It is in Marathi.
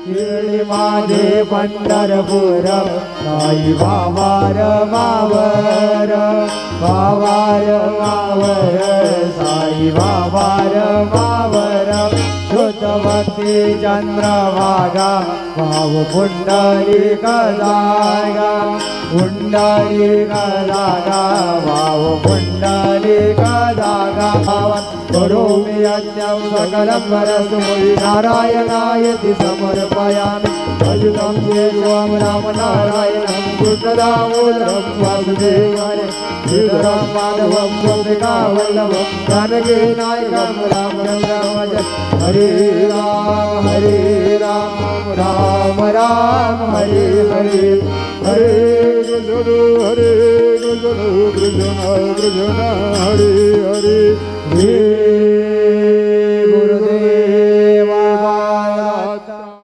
शिर्डी माझे पंढरपूर साई बाबा रमावर बाबार मावर साई बाबा रमावर शुद्ध भक्ती चंद्रभागा भाव पुंडलिक जागा पुंडलिक जागा भाव पुंडलिक जागा करोमि यज्ञं सकलं वरस्मै नारायणायति समर्पयामि अच्युतं केशवं रामनारायणं कृष्णदामोदरं वासुदेवाय श्रीधरं माधवं गोपिकावल्लभं जानकीनायकं रामचन्द्रं हरे राम राम राम हरे हरे हरे कृष्ण कृष्ण कृष्ण हरे हरे